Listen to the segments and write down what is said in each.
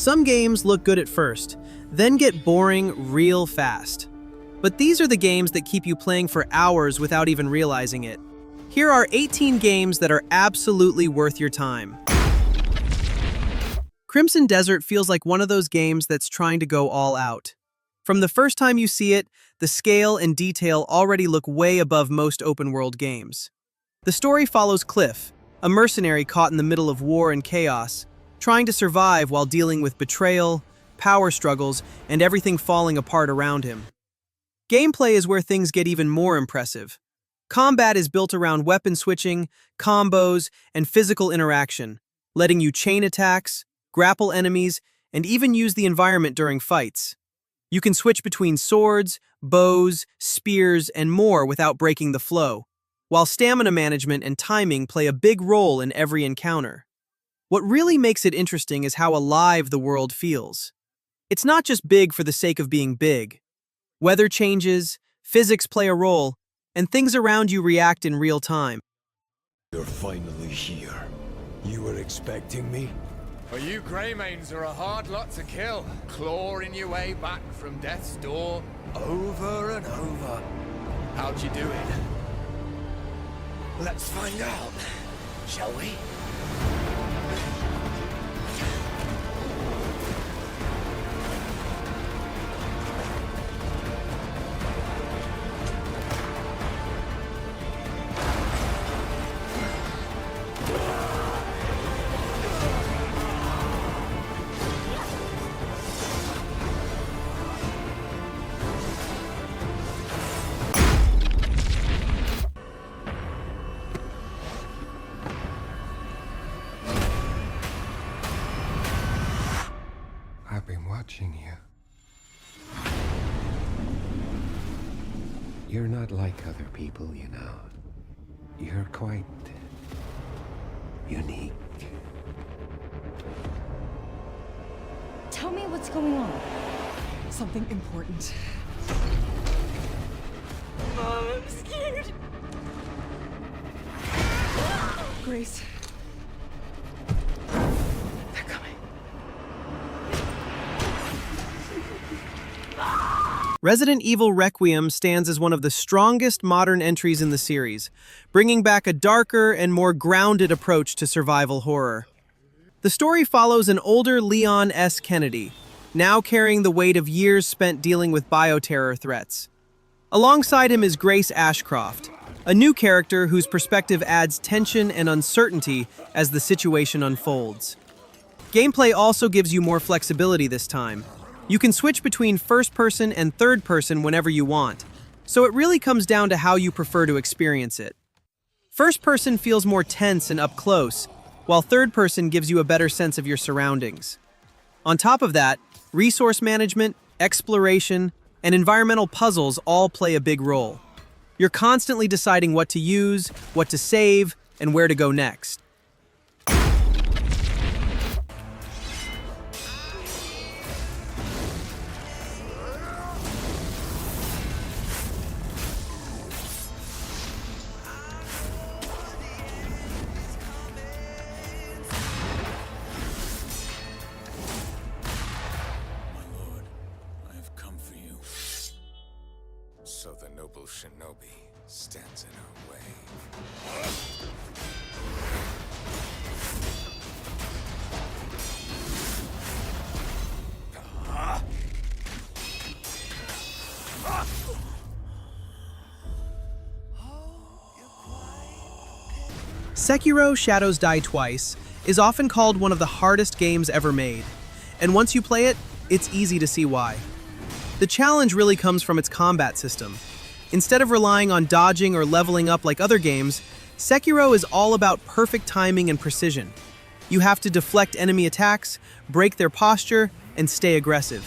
Some games look good at first, then get boring real fast. But these are the games that keep you playing for hours without even realizing it. Here are 18 games that are absolutely worth your time. Crimson Desert feels like one of those games that's trying to go all out. From the first time you see it, the scale and detail already look way above most open-world games. The story follows Cliff, a mercenary caught in the middle of war and chaos, trying to survive while dealing with betrayal, power struggles, and everything falling apart around him. Gameplay is where things get even more impressive. Combat is built around weapon switching, combos, and physical interaction, letting you chain attacks, grapple enemies, and even use the environment during fights. You can switch between swords, bows, spears, and more without breaking the flow, while stamina management and timing play a big role in every encounter. What really makes it interesting is how alive the world feels. It's not just big for the sake of being big. Weather changes, physics play a role, and things around you react in real time. You're finally here. You were expecting me? Well, you Greymanes are a hard lot to kill, clawing your way back from death's door over and over. How'd you do it? Let's find out, shall we? I've been watching you. You're not like other people, you know. You're quite unique. Tell me what's going on. Something important. Mom, I'm scared. Grace. They're coming. Resident Evil Requiem stands as one of the strongest modern entries in the series, bringing back a darker and more grounded approach to survival horror. The story follows an older Leon S. Kennedy, now carrying the weight of years spent dealing with bioterror threats. Alongside him is Grace Ashcroft, a new character whose perspective adds tension and uncertainty as the situation unfolds. Gameplay also gives you more flexibility this time. You can switch between first-person and third-person whenever you want, so it really comes down to how you prefer to experience it. First-person feels more tense and up close, while third-person gives you a better sense of your surroundings. On top of that, resource management, exploration, and environmental puzzles all play a big role. You're constantly deciding what to use, what to save, and where to go next. So the noble shinobi stands in our way. Sekiro: Shadows Die Twice is often called one of the hardest games ever made, and once you play it, it's easy to see why. The challenge really comes from its combat system. Instead of relying on dodging or leveling up like other games, Sekiro is all about perfect timing and precision. You have to deflect enemy attacks, break their posture, and stay aggressive.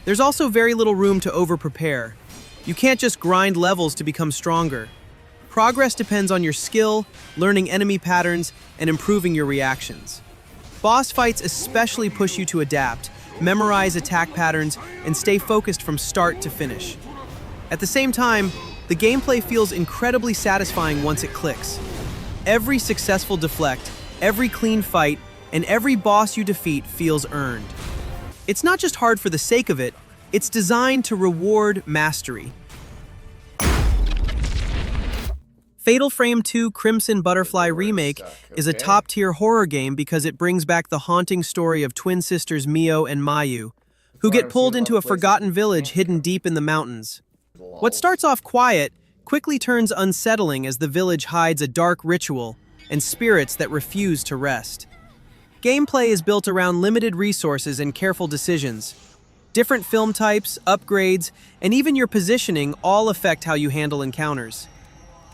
There's also very little room to over-prepare. You can't just grind levels to become stronger. Progress depends on your skill, learning enemy patterns, and improving your reactions. Boss fights especially push you to adapt, memorize attack patterns, and stay focused from start to finish. At the same time, the gameplay feels incredibly satisfying once it clicks. Every successful deflect, every clean fight, and every boss you defeat feels earned. It's not just hard for the sake of it, it's designed to reward mastery. Fatal Frame 2 Crimson Butterfly Remake is a top-tier horror game because it brings back the haunting story of twin sisters Mio and Mayu, who get pulled into a forgotten village hidden deep in the mountains. What starts off quiet quickly turns unsettling as the village hides a dark ritual and spirits that refuse to rest. Gameplay is built around limited resources and careful decisions. Different film types, upgrades, and even your positioning all affect how you handle encounters.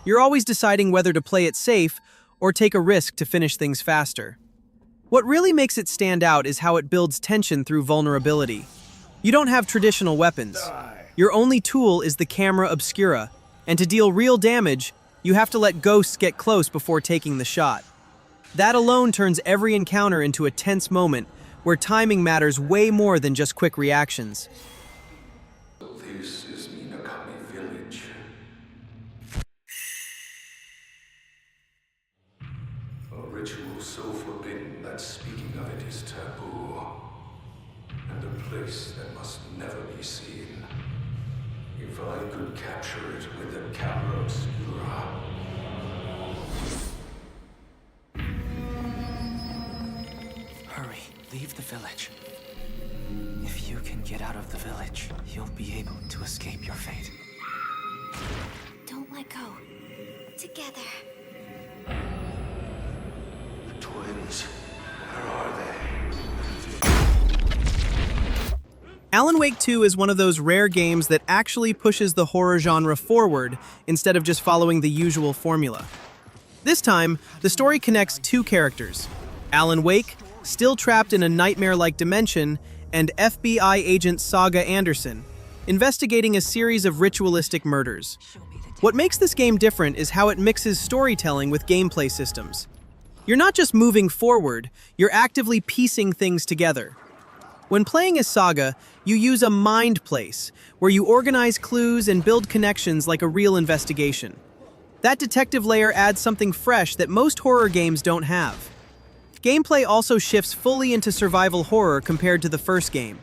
You're always deciding whether to play it safe or take a risk to finish things faster. What really makes it stand out is how it builds tension through vulnerability. You don't have traditional weapons. Your only tool is the camera obscura, and to deal real damage, you have to let ghosts get close before taking the shot. That alone turns every encounter into a tense moment where timing matters way more than just quick reactions. This is Minakami Village. A ritual so forbidden that speaking of it is taboo. And a place that must never be seen. If I could capture it with the camera obscura. Hurry, leave the village. If you can get out of the village, you'll be able to escape your fate. Don't let go. Together. The twins, where are they? Alan Wake 2 is one of those rare games that actually pushes the horror genre forward instead of just following the usual formula. This time, the story connects two characters, Alan Wake, still trapped in a nightmare-like dimension, and FBI agent Saga Anderson, investigating a series of ritualistic murders. What makes this game different is how it mixes storytelling with gameplay systems. You're not just moving forward, you're actively piecing things together. When playing as Saga, you use a mind place, where you organize clues and build connections like a real investigation. That detective layer adds something fresh that most horror games don't have. Gameplay also shifts fully into survival horror compared to the first game.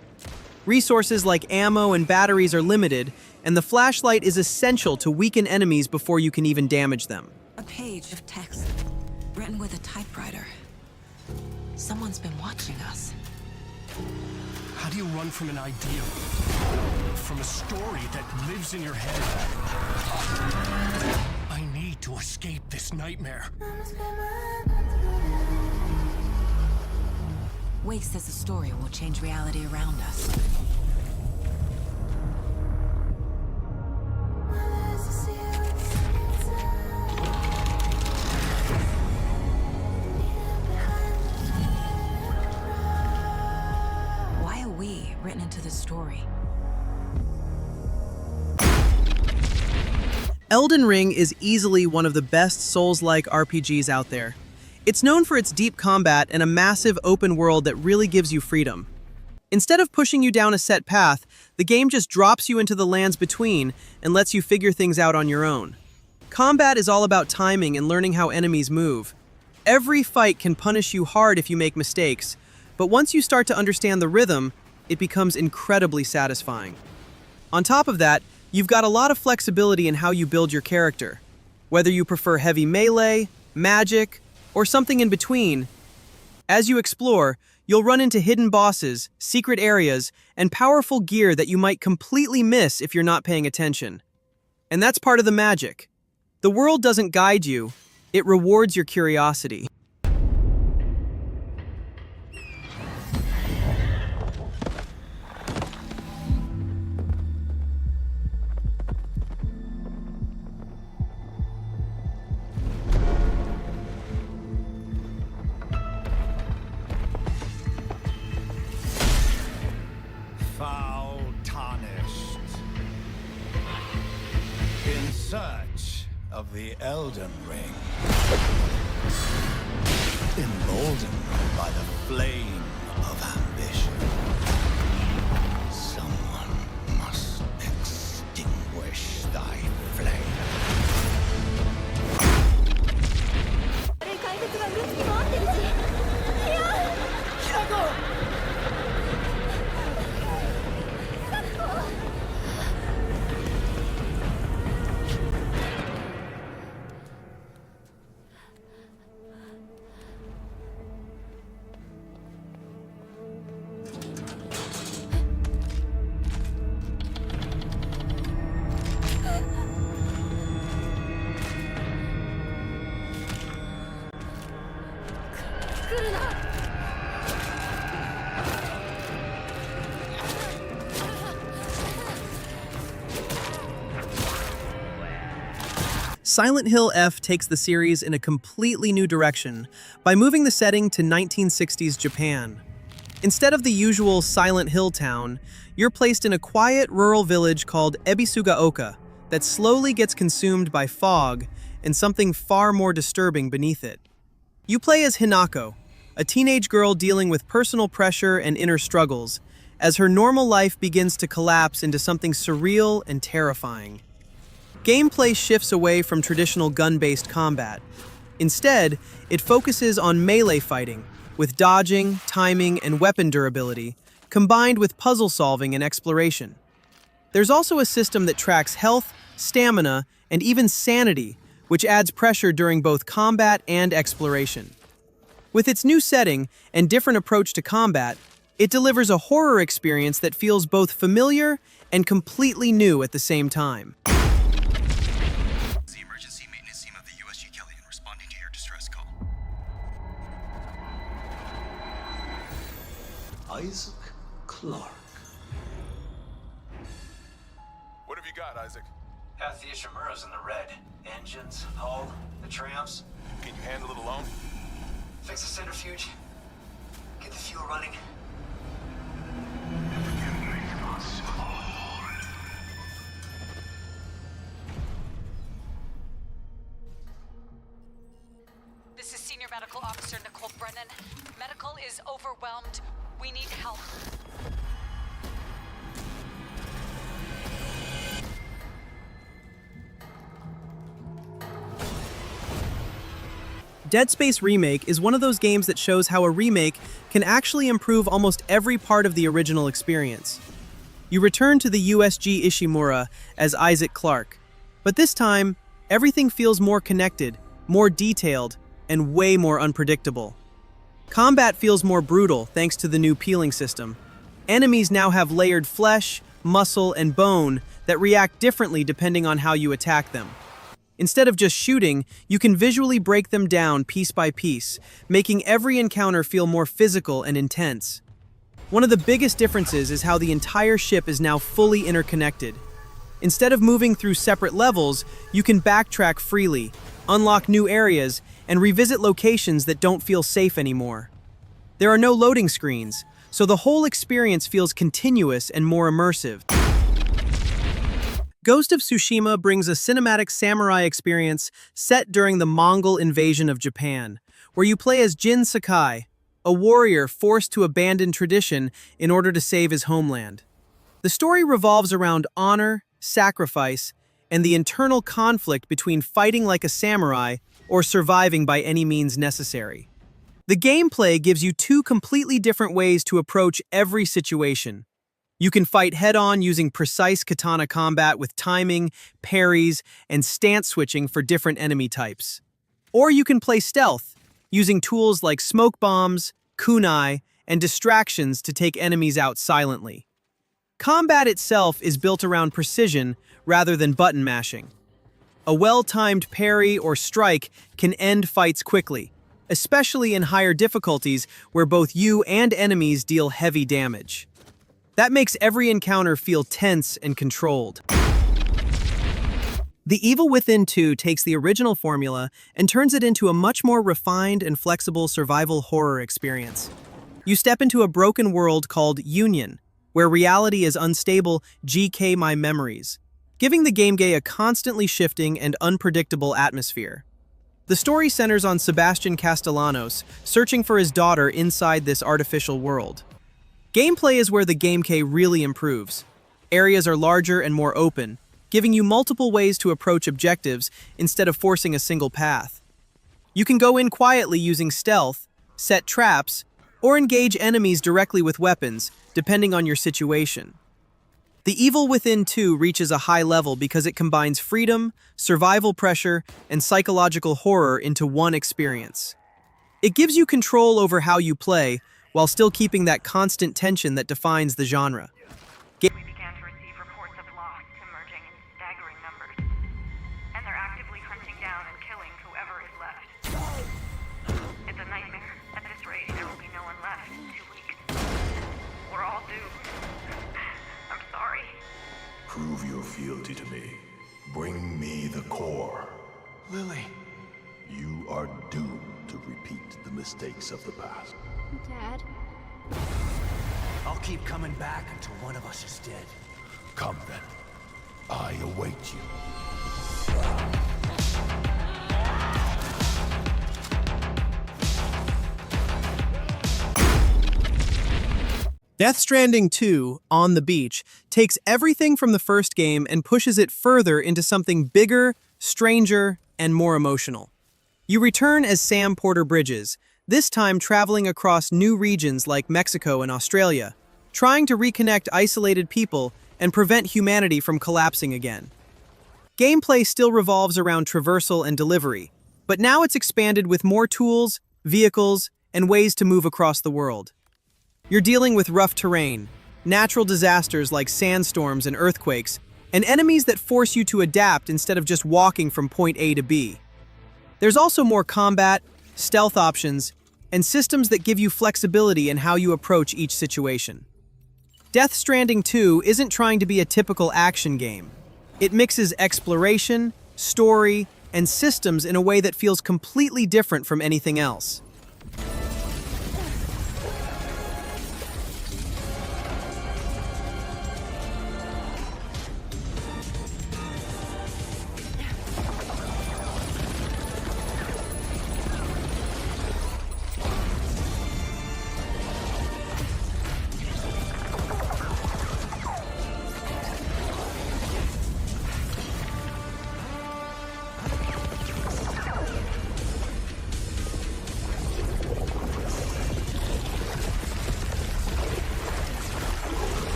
Resources like ammo and batteries are limited, and the flashlight is essential to weaken enemies before you can even damage them. A page of text, written with a typewriter. Someone's been watching us. How do you run from an idea? From a story that lives in your head? I need to escape this nightmare. Wake says the story will change reality around us. Why are we written into the story? Elden Ring is easily one of the best Souls-like RPGs out there. It's known for its deep combat and a massive open world that really gives you freedom. Instead of pushing you down a set path, the game just drops you into the lands between and lets you figure things out on your own. Combat is all about timing and learning how enemies move. Every fight can punish you hard if you make mistakes, but once you start to understand the rhythm, it becomes incredibly satisfying. On top of that, you've got a lot of flexibility in how you build your character. Whether you prefer heavy melee, magic, or something in between, as you explore, you'll run into hidden bosses, secret areas, and powerful gear that you might completely miss if you're not paying attention. And that's part of the magic. The world doesn't guide you, it rewards your curiosity. Foul tarnished. In search of the Elden Ring. Emboldened by the flame of ambition. Someone must extinguish thy flame. Silent Hill F takes the series in a completely new direction by moving the setting to 1960s Japan. Instead of the usual Silent Hill town, you're placed in a quiet rural village called Ebisugaoka that slowly gets consumed by fog and something far more disturbing beneath it. You play as Hinako, a teenage girl dealing with personal pressure and inner struggles, as her normal life begins to collapse into something surreal and terrifying. Gameplay shifts away from traditional gun-based combat. Instead, it focuses on melee fighting, with dodging, timing, and weapon durability, combined with puzzle solving and exploration. There's also a system that tracks health, stamina, and even sanity, which adds pressure during both combat and exploration. With its new setting and different approach to combat, it delivers a horror experience that feels both familiar and completely new at the same time. The emergency maintenance team of the USG Kellyan responding to your distress call. Isaac Clarke. What have you got, Isaac? Half the Ishimura's in the red. Engines, hull, the trams. Can you handle it alone? Fix the centrifuge. Get the fuel running. This is Senior Medical Officer Nicole Brennan. Medical is overwhelmed. We need help. Dead Space Remake is one of those games that shows how a remake can actually improve almost every part of the original experience. You return to the USG Ishimura as Isaac Clarke, but this time, everything feels more connected, more detailed, and way more unpredictable. Combat feels more brutal thanks to the new peeling system. Enemies now have layered flesh, muscle, and bone that react differently depending on how you attack them. Instead of just shooting, you can visually break them down piece by piece, making every encounter feel more physical and intense. One of the biggest differences is how the entire ship is now fully interconnected. Instead of moving through separate levels, you can backtrack freely, unlock new areas, and revisit locations that don't feel safe anymore. There are no loading screens, so the whole experience feels continuous and more immersive. Ghost of Tsushima brings a cinematic samurai experience set during the Mongol invasion of Japan, where you play as Jin Sakai, a warrior forced to abandon tradition in order to save his homeland. The story revolves around honor, sacrifice, and the internal conflict between fighting like a samurai or surviving by any means necessary. The gameplay gives you two completely different ways to approach every situation. You can fight head-on using precise katana combat with timing, parries, and stance switching for different enemy types. Or you can play stealth, using tools like smoke bombs, kunai, and distractions to take enemies out silently. Combat itself is built around precision rather than button mashing. A well-timed parry or strike can end fights quickly, especially in higher difficulties where both you and enemies deal heavy damage. That makes every encounter feel tense and controlled. The Evil Within 2 takes the original formula and turns it into a much more refined and flexible survival horror experience. You step into a broken world called Union, where reality is unstable GK my memories, giving the game a constantly shifting and unpredictable atmosphere. The story centers on Sebastian Castellanos searching for his daughter inside this artificial world. Gameplay is where the game really improves. Areas are larger and more open, giving you multiple ways to approach objectives instead of forcing a single path. You can go in quietly using stealth, set traps, or engage enemies directly with weapons, depending on your situation. The Evil Within 2 reaches a high level because it combines freedom, survival pressure, and psychological horror into one experience. It gives you control over how you play, while still keeping that constant tension that defines the genre. We began to receive reports of loss emerging in staggering numbers, and they're actively hunting down and killing whoever is left. It's a nightmare. At this rate, there will be no one left in 2 weeks. We're all doomed. I'm sorry. Prove your fealty to me. Bring me the core. Lily. You are doomed to repeat the mistakes of the past. Dad? I'll keep coming back until one of us is dead. Come then. I await you. Death Stranding 2, On the Beach, takes everything from the first game and pushes it further into something bigger, stranger, and more emotional. You return as Sam Porter Bridges, this time traveling across new regions like Mexico and Australia, trying to reconnect isolated people and prevent humanity from collapsing again. Gameplay still revolves around traversal and delivery, but now it's expanded with more tools, vehicles, and ways to move across the world. You're dealing with rough terrain, natural disasters like sandstorms and earthquakes, and enemies that force you to adapt instead of just walking from point A to B. There's also more combat, stealth options, and systems that give you flexibility in how you approach each situation. Death Stranding 2 isn't trying to be a typical action game. It mixes exploration, story, and systems in a way that feels completely different from anything else.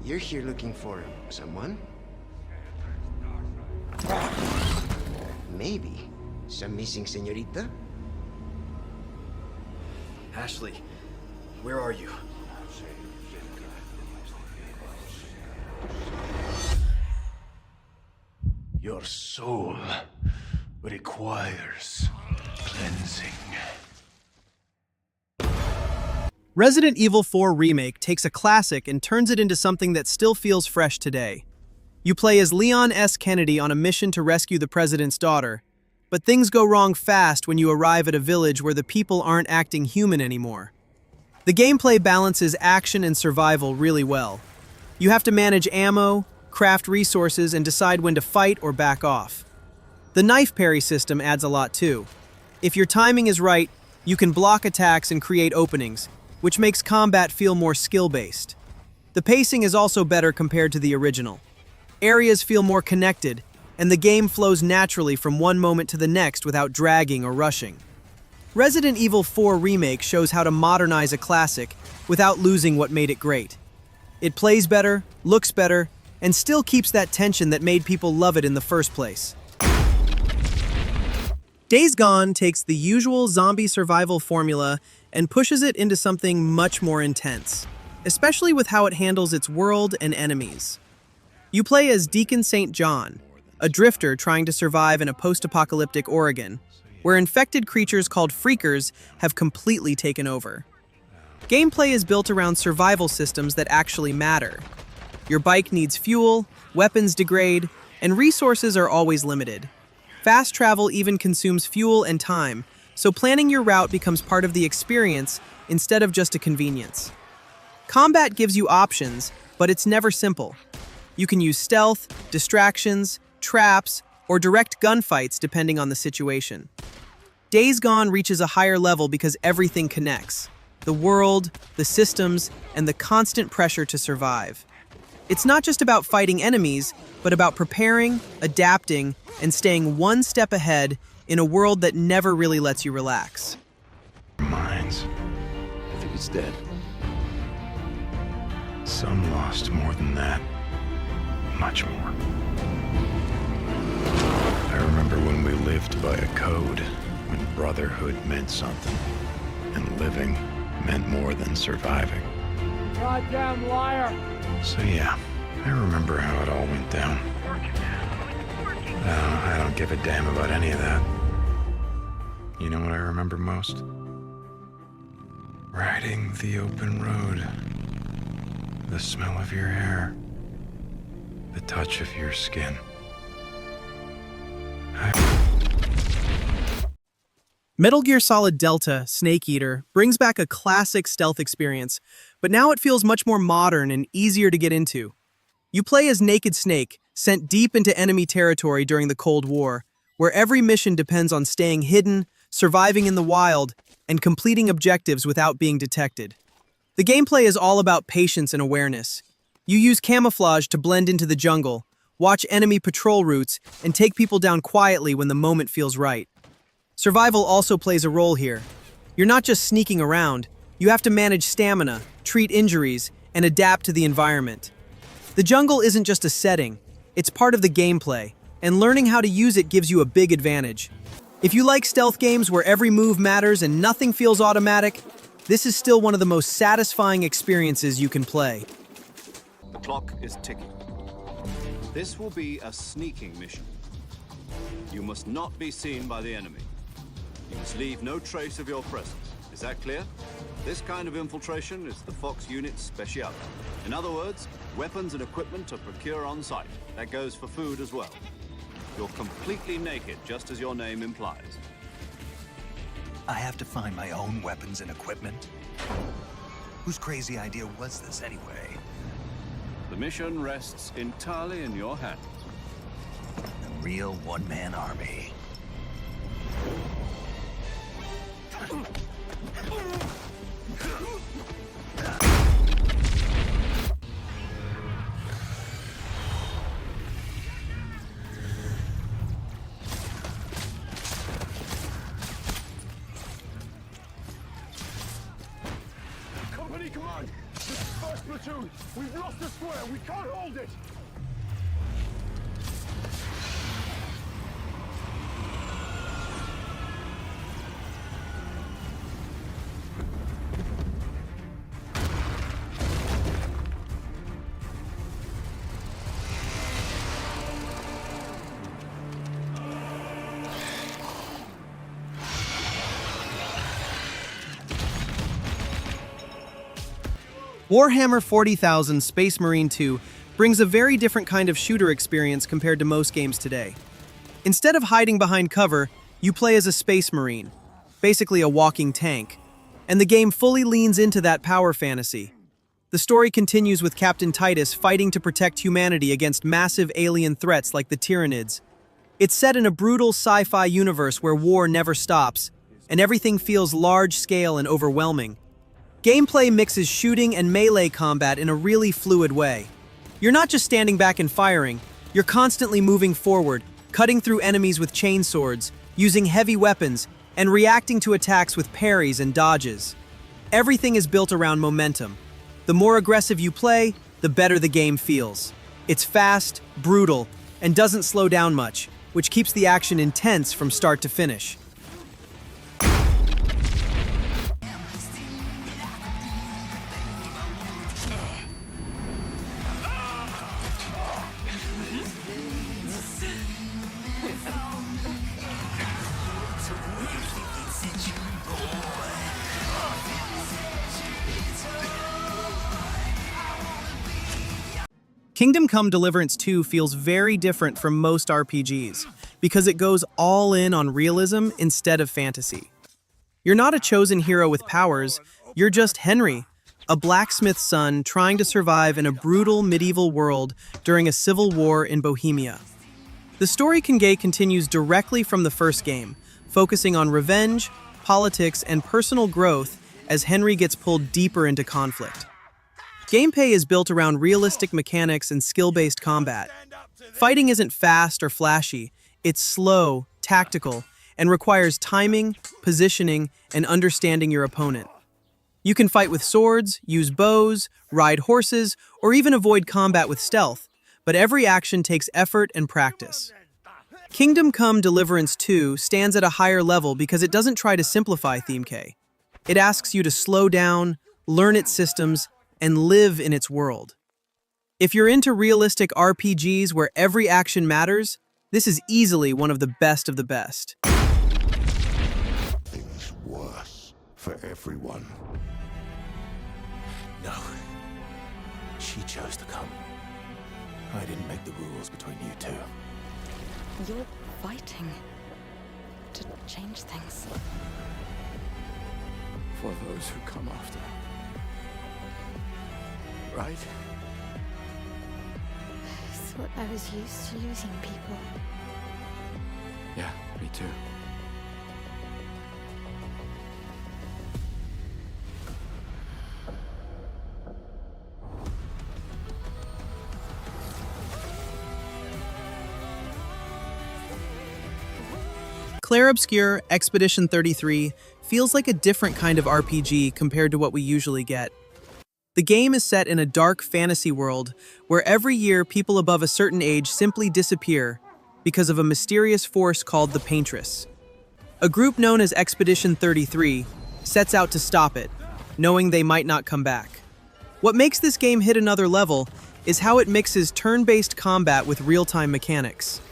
You're here looking for someone? Maybe some missing señorita? Ashley, where are you? Your soul requires cleansing. Resident Evil 4 Remake takes a classic and turns it into something that still feels fresh today. You play as Leon S. Kennedy on a mission to rescue the president's daughter, but things go wrong fast when you arrive at a village where the people aren't acting human anymore. The gameplay balances action and survival really well. You have to manage ammo, craft resources, and decide when to fight or back off. The knife parry system adds a lot too. If your timing is right, you can block attacks and create openings, which makes combat feel more skill-based. The pacing is also better compared to the original. Areas feel more connected, and the game flows naturally from one moment to the next without dragging or rushing. Resident Evil 4 Remake shows how to modernize a classic without losing what made it great. It plays better, looks better, and still keeps that tension that made people love it in the first place. Days Gone takes the usual zombie survival formula and pushes it into something much more intense, especially with how it handles its world and enemies. You play as Deacon St. John, a drifter trying to survive in a post-apocalyptic Oregon, where infected creatures called freakers have completely taken over. Gameplay is built around survival systems that actually matter. Your bike needs fuel, weapons degrade, and resources are always limited. Fast travel even consumes fuel and time, so planning your route becomes part of the experience instead of just a convenience. Combat gives you options, but it's never simple. You can use stealth, distractions, traps, or direct gunfights depending on the situation. Days Gone reaches a higher level because everything connects: the world, the systems, and the constant pressure to survive. It's not just about fighting enemies, but about preparing, adapting, and staying one step ahead in a world that never really lets you relax. Minds. I think it's dead. Some lost more than that. Much more. I remember when we lived by a code, when brotherhood meant something, and living meant more than surviving. Goddamn liar! So yeah, I remember how it all went down. I don't give a damn about any of that. You know what I remember most? Riding the open road. The smell of your hair. The touch of your skin. Metal Gear Solid Delta, Snake Eater, brings back a classic stealth experience, but now it feels much more modern and easier to get into. You play as Naked Snake, sent deep into enemy territory during the Cold War, where every mission depends on staying hidden, surviving in the wild, and completing objectives without being detected. The gameplay is all about patience and awareness. You use camouflage to blend into the jungle, watch enemy patrol routes, and take people down quietly when the moment feels right. Survival also plays a role here. You're not just sneaking around, you have to manage stamina, treat injuries, and adapt to the environment. The jungle isn't just a setting, it's part of the gameplay, and learning how to use it gives you a big advantage. If you like stealth games where every move matters and nothing feels automatic, this is still one of the most satisfying experiences you can play. The clock is ticking. This will be a sneaking mission. You must not be seen by the enemy. You must leave no trace of your presence. Is that clear? This kind of infiltration is the Fox unit's speciality. In other words, weapons and equipment are procured on site. That goes for food as well. You're completely naked, just as your name implies. I have to find my own weapons and equipment? Whose crazy idea was this anyway? The mission rests entirely in your hands. A real one-man army. Company command! This is first platoon! We've lost the square! We can't hold it! Warhammer 40,000 Space Marine 2 brings a very different kind of shooter experience compared to most games today. Instead of hiding behind cover, you play as a Space Marine, basically a walking tank, and the game fully leans into that power fantasy. The story continues with Captain Titus fighting to protect humanity against massive alien threats like the Tyranids. It's set in a brutal sci-fi universe where war never stops, and everything feels large-scale and overwhelming. Gameplay mixes shooting and melee combat in a really fluid way. You're not just standing back and firing, you're constantly moving forward, cutting through enemies with chainswords, using heavy weapons, and reacting to attacks with parries and dodges. Everything is built around momentum. The more aggressive you play, the better the game feels. It's fast, brutal, and doesn't slow down much, which keeps the action intense from start to finish. Kingdom Come Deliverance 2 feels very different from most RPGs, because it goes all in on realism instead of fantasy. You're not a chosen hero with powers, you're just Henry, a blacksmith's son trying to survive in a brutal medieval world during a civil war in Bohemia. The story continues directly from the first game, focusing on revenge, politics, and personal growth as Henry gets pulled deeper into conflict. Gameplay is built around realistic mechanics and skill-based combat. Fighting isn't fast or flashy, it's slow, tactical, and requires timing, positioning, and understanding your opponent. You can fight with swords, use bows, ride horses, or even avoid combat with stealth, but every action takes effort and practice. Kingdom Come Deliverance 2 stands at a higher level because it doesn't try to simplify Theme K. It asks you to slow down, learn its systems, and live in its world. If you're into realistic RPGs where every action matters, this is easily one of the best of the best. Things worse for everyone. No. She chose to come. I didn't make the rules between you two. You're fighting to change things. For those who come after. Right? I thought I was used to losing people. Yeah, me too. Clair Obscur Expedition 33 feels like a different kind of RPG compared to what we usually get. The game is set in a dark fantasy world where every year people above a certain age simply disappear because of a mysterious force called the Paintress. A group known as Expedition 33 sets out to stop it, knowing they might not come back. What makes this game hit another level is how it mixes turn-based combat with real-time mechanics.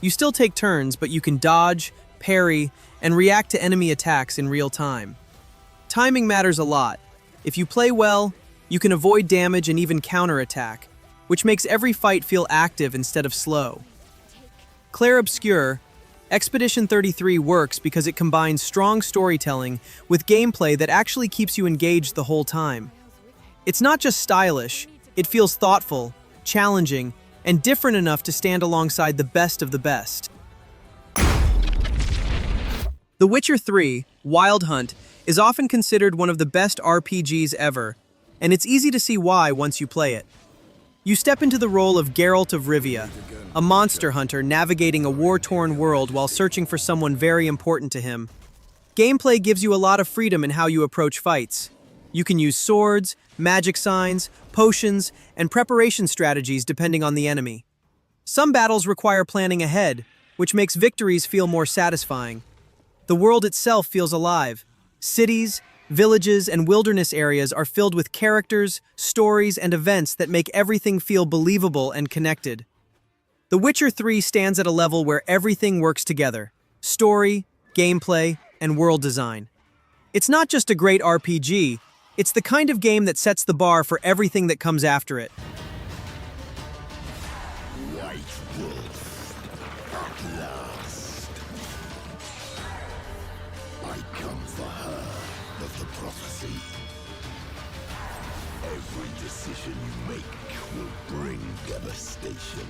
You still take turns, but you can dodge, parry, and react to enemy attacks in real time. Timing matters a lot. If you play well, you can avoid damage and even counterattack, which makes every fight feel active instead of slow. Clair Obscur, Expedition 33 works because it combines strong storytelling with gameplay that actually keeps you engaged the whole time. It's not just stylish, it feels thoughtful, challenging, and different enough to stand alongside the best of the best. The Witcher 3, Wild Hunt, is often considered one of the best RPGs ever, and it's easy to see why once you play it. You step into the role of Geralt of Rivia, a monster hunter navigating a war-torn world while searching for someone very important to him. Gameplay gives you a lot of freedom in how you approach fights. You can use swords, magic signs, potions, and preparation strategies depending on the enemy. Some battles require planning ahead, which makes victories feel more satisfying. The world itself feels alive. Cities, villages, and wilderness areas are filled with characters, stories, and events that make everything feel believable and connected. The Witcher 3 stands at a level where everything works together: story, gameplay, and world design. It's not just a great RPG, it's the kind of game that sets the bar for everything that comes after it. White Wolf, at last. I come for her of the prophecy. Every decision you make will bring devastation.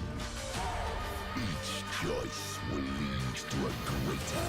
Each choice will lead to a greater